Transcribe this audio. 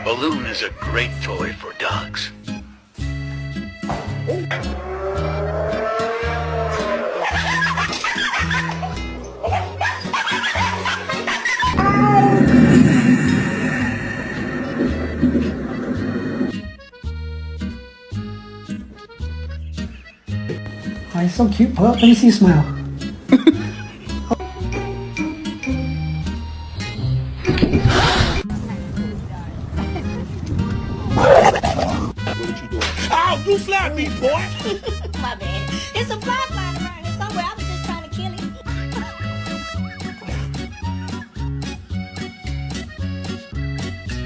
Balloon is a great toy for dogs. Oh, he's so cute, pup. Let me see you smile. Ow, you slapped me, boy! My bad. It's a fly